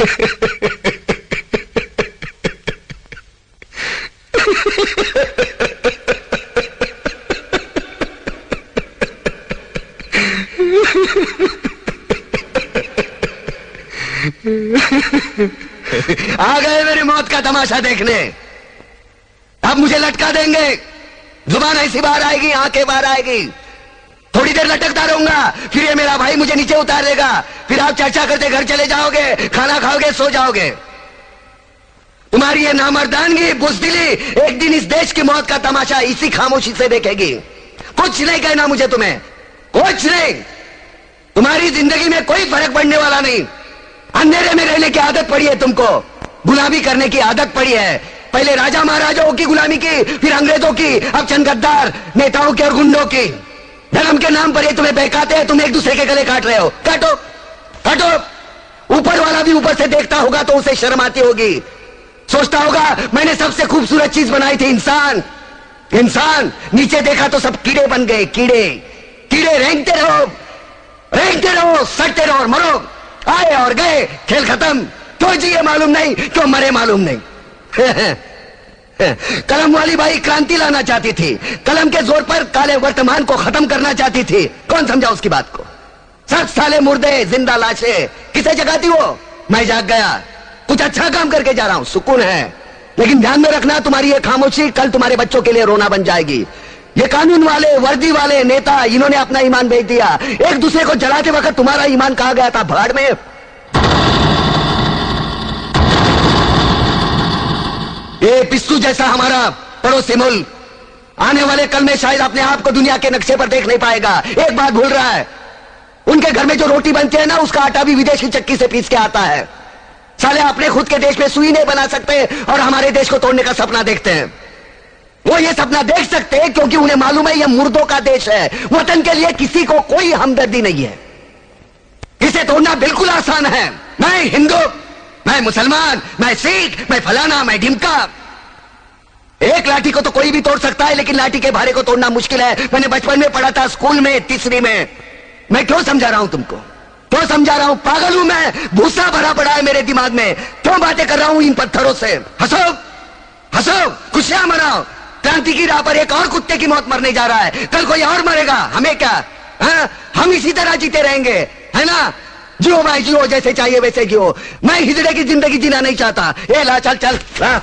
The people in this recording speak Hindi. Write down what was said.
आ गए मेरी मौत का तमाशा देखने। अब मुझे लटका देंगे, जुबान ऐसी बाहर आएगी, आंखें बाहर आएगी, थोड़ी देर लटकता रहूंगा, फिर ये मेरा भाई मुझे नीचे उतार देगा, फिर आप चर्चा करते घर चले जाओगे, खाना खाओगे, सो जाओगे। तुम्हारी ये नामर्दानगी, बुज़दिली एक दिन इस देश की मौत का तमाशा इसी खामोशी से देखेगी। कुछ नहीं कहना मुझे, तुम्हें कुछ नहीं। तुम्हारी जिंदगी में कोई फर्क पड़ने वाला नहीं। अंधेरे में रहने की आदत पड़ी है तुमको, गुलामी करने की आदत पड़ी है। पहले राजा महाराजाओं की गुलामी की, फिर अंग्रेजों की, अब चंद गद्दार नेताओं की और गुंडों की। धर्म के नाम पर ये तुम्हें बहकाते हैं, तुम एक दूसरे के गले काट रहे हो। काटो काटो। ऊपर वाला भी ऊपर से देखता होगा तो उसे शर्म आती होगी, सोचता होगा मैंने सबसे खूबसूरत चीज बनाई थी, इंसान। इंसान नीचे देखा तो सब कीड़े बन गए, कीड़े कीड़े। रेंगते रहो, सड़ते रहो और मरो। आए और गए, खेल खत्म। क्यों जिए मालूम नहीं, क्यों मरे मालूम नहीं। कलम वाली बाई क्रांति लाना चाहती थी, कलम के जोर पर काले वर्तमान को खत्म करना चाहती थी। कौन समझा उसकी बात को? सब साले मुर्दे, जिंदा लाशें। किसे जगाती वो? मैं जाग गया, कुछ अच्छा काम करके जा रहा हूं, सुकून है। लेकिन ध्यान में रखना, तुम्हारी ये खामोशी कल तुम्हारे बच्चों के लिए रोना बन जाएगी। ये कानून वाले, वर्दी वाले नेता, इन्होंने अपना ईमान बेच दिया। एक दूसरे को जलाते वक्त तुम्हारा ईमान कहां गया था? भाड़ में। ये पिस्सू जैसा हमारा पड़ोसी मुल्क आने वाले कल में शायद अपने आप को दुनिया के नक्शे पर देख नहीं पाएगा। एक बात भूल रहा है, उनके घर में जो रोटी बनती है ना, उसका आटा भी विदेशी चक्की से पीस के आता है। साले अपने खुद के देश में सुई नहीं बना सकते और हमारे देश को तोड़ने का सपना देखते हैं। वो ये सपना देख सकते हैं क्योंकि उन्हें मालूम है ये मुर्दों का देश है। वतन के लिए किसी को कोई हमदर्दी नहीं है। इसे तोड़ना बिल्कुल आसान है। मैं हिंदू, मैं मुसलमान, मैं सिख, मैं फलाना, मैं ढिमका। एक लाठी को तो कोई भी तोड़ सकता है, लेकिन लाठी के भारे को तोड़ना मुश्किल है। मैंने बचपन में पढ़ा था, स्कूल में, तीसरी में। मैं क्यों समझा रहा हूं तुमको? क्यों समझा रहा हूं? पागल हूं मैं? भूसा भरा पड़ा है मेरे दिमाग में। क्यों बातें कर रहा हूं इन पत्थरों से? हंसो हंसो, खुशियां मनाओ। क्रांति की राह पर एक और कुत्ते की मौत मरने जा रहा है, कल कोई और मरेगा। हमें क्या? हम इसी तरह जीते रहेंगे, है ना? जियो भाई जियो, जैसे चाहिए वैसे जियो। मैं हिजड़े की जिंदगी जीना नहीं चाहता। ए ला, चल चल ला।